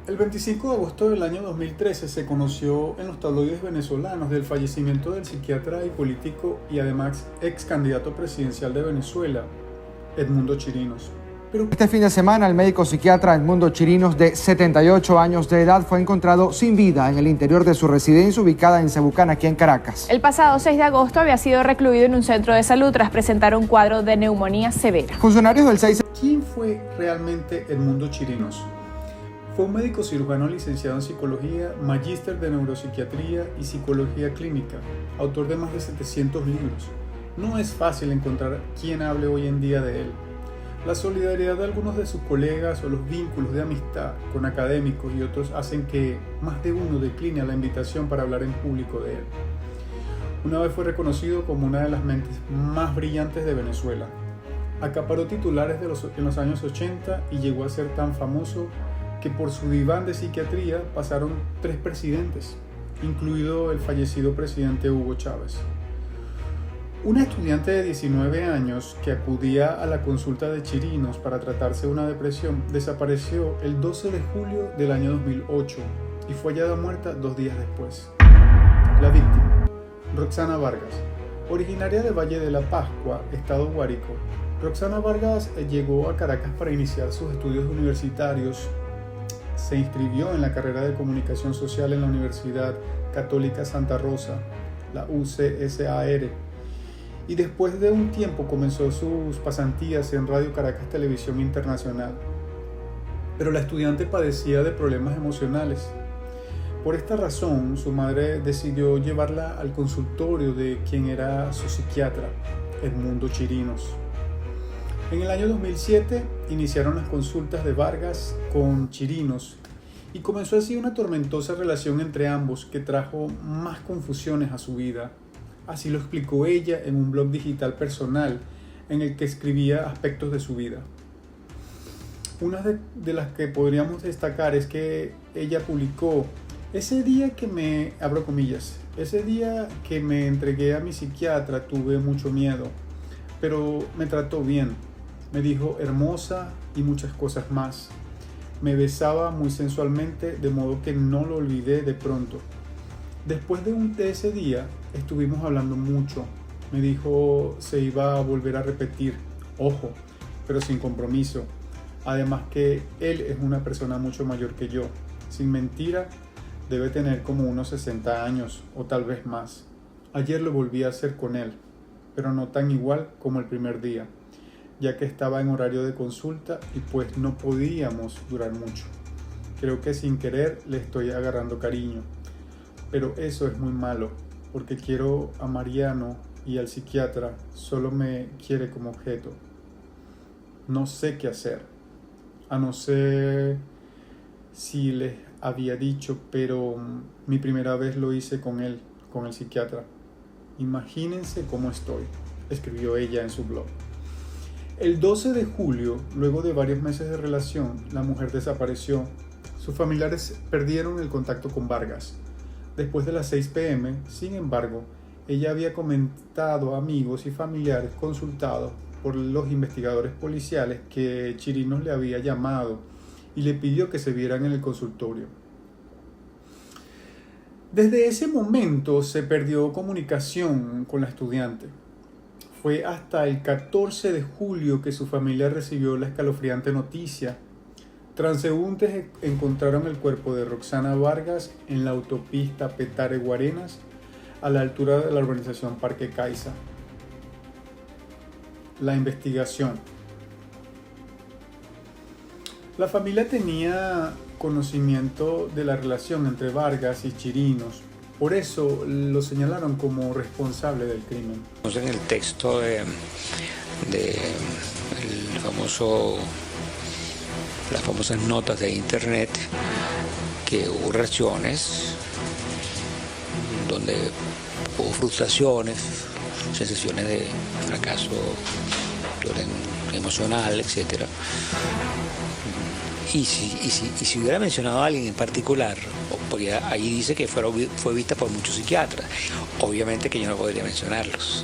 El 25 de agosto del año 2013 se conoció en los tabloides venezolanos del fallecimiento del psiquiatra y político y además ex candidato presidencial de Venezuela, Edmundo Chirinos. Este fin de semana, el médico psiquiatra Edmundo Chirinos, de 78 años de edad, fue encontrado sin vida en el interior de su residencia ubicada en Cebucán, aquí en Caracas. El pasado 6 de agosto había sido recluido en un centro de salud tras presentar un cuadro de neumonía severa. Funcionarios del 6... ¿Quién fue realmente Edmundo Chirinos? Fue un médico cirujano licenciado en psicología, magíster de neuropsiquiatría y psicología clínica, autor de más de 700 libros. No es fácil encontrar quien hable hoy en día de él. La solidaridad de algunos de sus colegas o los vínculos de amistad con académicos y otros hacen que más de uno decline a la invitación para hablar en público de él. Una vez fue reconocido como una de las mentes más brillantes de Venezuela. Acaparó titulares en los años 80 y llegó a ser tan famoso que por su diván de psiquiatría pasaron 3 presidentes, incluido el fallecido presidente Hugo Chávez. Una estudiante de 19 años que acudía a la consulta de Chirinos para tratarse una depresión desapareció el 12 de julio del año 2008 y fue hallada muerta 2 días después. La víctima, Roxana Vargas, originaria de Valle de la Pascua, estado Guárico. Roxana Vargas llegó a Caracas para iniciar sus estudios universitarios. Se inscribió en la carrera de Comunicación Social en la Universidad Católica Santa Rosa, la UCSAR, y después de un tiempo comenzó sus pasantías en Radio Caracas Televisión Internacional. Pero la estudiante padecía de problemas emocionales. Por esta razón, su madre decidió llevarla al consultorio de quien era su psiquiatra, Edmundo Chirinos. En el año 2007 iniciaron las consultas de Vargas con Chirinos y comenzó así una tormentosa relación entre ambos que trajo más confusiones a su vida. Así lo explicó ella en un blog digital personal en el que escribía aspectos de su vida. Una de las que podríamos destacar es que ella publicó: ese día que me, abro comillas, ese día que me entregué a mi psiquiatra tuve mucho miedo, pero me trató bien. Me dijo hermosa y muchas cosas más. Me besaba muy sensualmente, de modo que no lo olvidé de pronto. Después de ese día estuvimos hablando mucho. Me dijo se iba a volver a repetir, ojo, pero sin compromiso. Además que él es una persona mucho mayor que yo. Sin mentira, debe tener como unos 60 años o tal vez más. Ayer lo volví a hacer con él, pero no tan igual como el primer día, ya que estaba en horario de consulta y pues no podíamos durar mucho. Creo que sin querer le estoy agarrando cariño, pero eso es muy malo, porque quiero a Mariano y al psiquiatra solo me quiere como objeto. No sé qué hacer, a no ser si les había dicho, pero mi primera vez lo hice con él, con el psiquiatra. Imagínense cómo estoy, escribió ella en su blog. El 12 de julio, luego de varios meses de relación, la mujer desapareció. Sus familiares perdieron el contacto con Vargas. Después de las 6 p.m., sin embargo, ella había comentado a amigos y familiares consultados por los investigadores policiales que Chirinos le había llamado y le pidió que se vieran en el consultorio. Desde ese momento se perdió comunicación con la estudiante. Fue hasta el 14 de julio que su familia recibió la escalofriante noticia. Transeúntes encontraron el cuerpo de Roxana Vargas en la autopista Petare-Guarenas, a la altura de la urbanización Parque Caiza. La investigación. La familia tenía conocimiento de la relación entre Vargas y Chirinos. Por eso lo señalaron como responsable del crimen. En el texto de las famosas notas de internet, que hubo reacciones donde hubo frustraciones, sensaciones de fracaso emocional, etc. Y si hubiera mencionado a alguien en particular, porque ahí dice que fue vista por muchos psiquiatras, obviamente que yo no podría mencionarlos,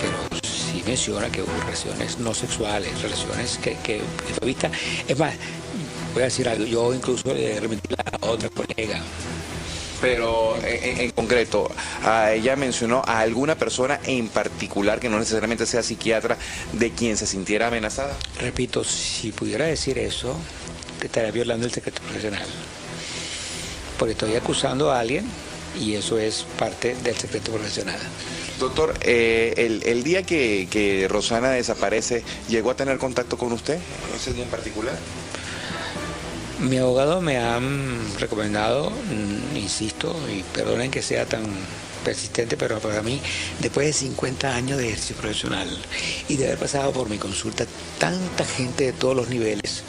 pero sí menciona que hubo relaciones no sexuales, relaciones que fue vista. Es más, voy a decir algo, yo incluso le remití a otra colega. Pero en concreto, ella mencionó a alguna persona en particular que no necesariamente sea psiquiatra de quien se sintiera amenazada. Repito, si pudiera decir eso, te estaría violando el secreto profesional. Porque estoy acusando a alguien y eso es parte del secreto profesional. Doctor, el día que Rosana desaparece, ¿llegó a tener contacto con usted ese día en particular? Mi abogado me ha recomendado, insisto, y perdonen que sea tan persistente, pero para mí, después de 50 años de ejercicio profesional y de haber pasado por mi consulta tanta gente de todos los niveles,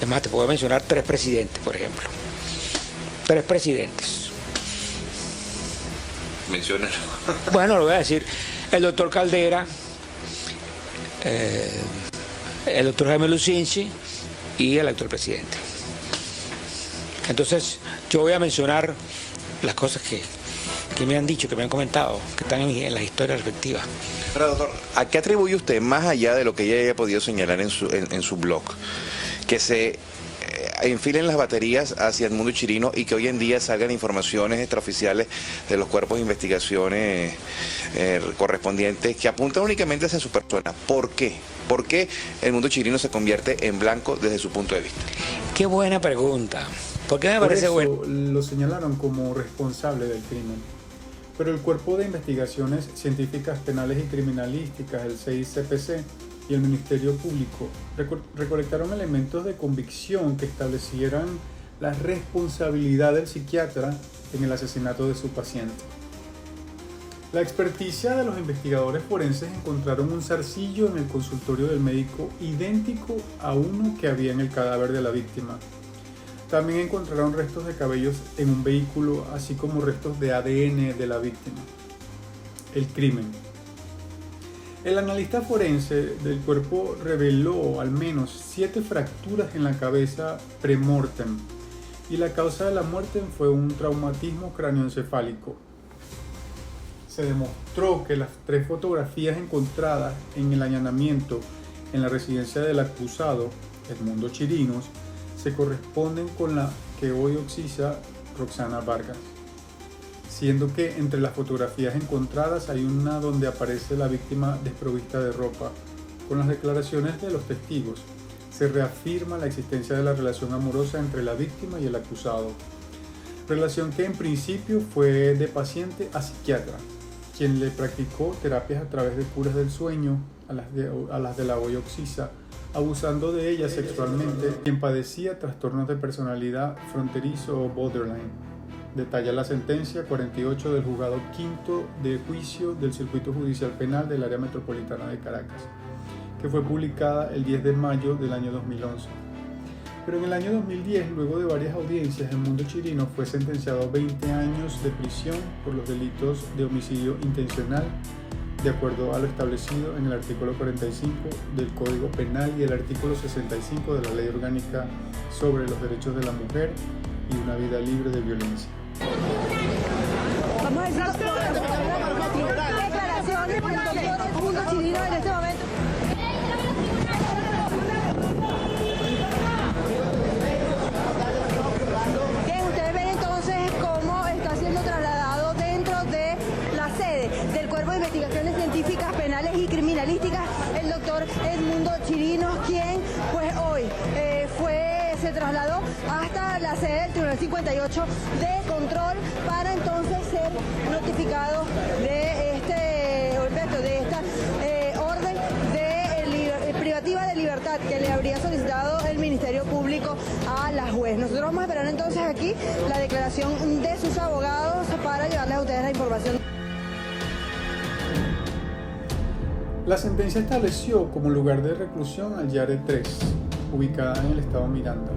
es más, te puedo mencionar 3 presidentes, por ejemplo. 3 presidentes. Menciónalo. Bueno, lo voy a decir. El doctor Caldera, el doctor Jaime Lucinchi y el actual presidente. Entonces, yo voy a mencionar las cosas que me han dicho, que me han comentado, que están en las historias respectivas. Pero, doctor, ¿a qué atribuye usted, más allá de lo que ella haya podido señalar en su blog, que se enfilen las baterías hacia el mundo chirino y que hoy en día salgan informaciones extraoficiales de los cuerpos de investigaciones correspondientes que apuntan únicamente hacia su persona? ¿Por qué? ¿Por qué el mundo chirino se convierte en blanco desde su punto de vista? Qué buena pregunta. ¿Por qué me Por parece eso bueno? lo señalaron como responsable del crimen. Pero el Cuerpo de Investigaciones Científicas Penales y Criminalísticas, el CICPC, y el Ministerio Público recolectaron elementos de convicción que establecieran la responsabilidad del psiquiatra en el asesinato de su paciente. La experticia de los investigadores forenses encontraron un zarcillo en el consultorio del médico idéntico a uno que había en el cadáver de la víctima. También encontraron restos de cabellos en un vehículo, así como restos de ADN de la víctima. El crimen. El analista forense del cuerpo reveló al menos 7 fracturas en la cabeza pre-mortem y la causa de la muerte fue un traumatismo cráneoencefálico. Se demostró que las 3 fotografías encontradas en el allanamiento en la residencia del acusado, Edmundo Chirinos, se corresponden con la que hoy occisa Roxana Vargas, siendo que entre las fotografías encontradas hay una donde aparece la víctima desprovista de ropa. Con las declaraciones de los testigos, se reafirma la existencia de la relación amorosa entre la víctima y el acusado, relación que en principio fue de paciente a psiquiatra, quien le practicó terapias a través de curas del sueño a las de la hoy occisa, abusando de ella sexualmente, quien padecía trastornos de personalidad fronterizo o borderline. Detalla la sentencia 48 del juzgado quinto de juicio del Circuito Judicial Penal del Área Metropolitana de Caracas, que fue publicada el 10 de mayo del año 2011. Pero en el año 2010, luego de varias audiencias, el mundo chirino fue sentenciado a 20 años de prisión por los delitos de homicidio intencional, de acuerdo a lo establecido en el artículo 45 del Código Penal y el artículo 65 de la Ley Orgánica sobre los Derechos de la Mujer y una vida libre de violencia. Vamos a decir declaraciones por el doctor Edmundo Chirino en este momento. Bien, ustedes ven entonces cómo está siendo trasladado dentro de la sede del Cuerpo de Investigaciones Científicas Penales y Criminalísticas el doctor Edmundo Chirino, quien pues hoy se trasladó hasta la sede del Tribunal 58 de control para entonces ser notificado de esta orden de privativa de libertad que le habría solicitado el Ministerio Público a la juez. Nosotros vamos a esperar entonces aquí la declaración de sus abogados para llevarles a ustedes la información. La sentencia estableció como lugar de reclusión al Yare 3, ubicada en el estado Miranda.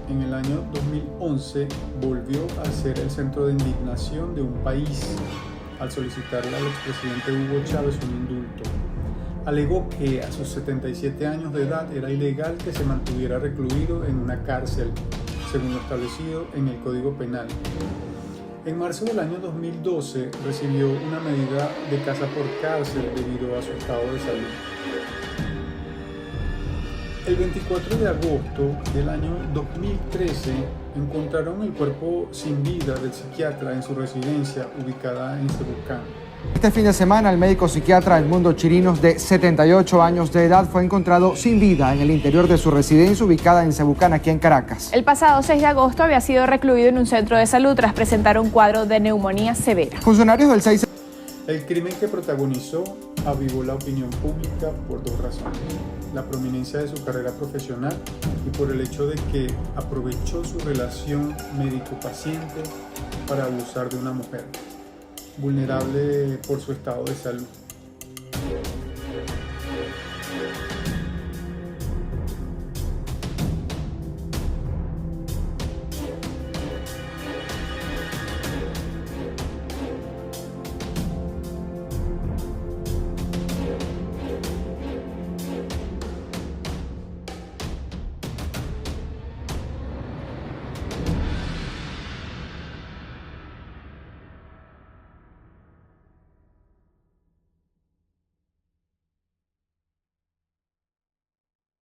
En el año 2011 volvió a ser el centro de indignación de un país al solicitarle al expresidente Hugo Chávez un indulto. Alegó que a sus 77 años de edad era ilegal que se mantuviera recluido en una cárcel, según lo establecido en el Código Penal. En marzo del año 2012 recibió una medida de casa por cárcel debido a su estado de salud. El 24 de agosto del año 2013 encontraron el cuerpo sin vida del psiquiatra en su residencia ubicada en Cebucán. Este fin de semana, el médico psiquiatra Edmundo Chirinos, de 78 años de edad, fue encontrado sin vida en el interior de su residencia ubicada en Cebucán, aquí en Caracas. El pasado 6 de agosto había sido recluido en un centro de salud tras presentar un cuadro de neumonía severa. Funcionarios del 6... El crimen que protagonizó avivó la opinión pública por dos razones: la prominencia de su carrera profesional y por el hecho de que aprovechó su relación médico-paciente para abusar de una mujer vulnerable por su estado de salud.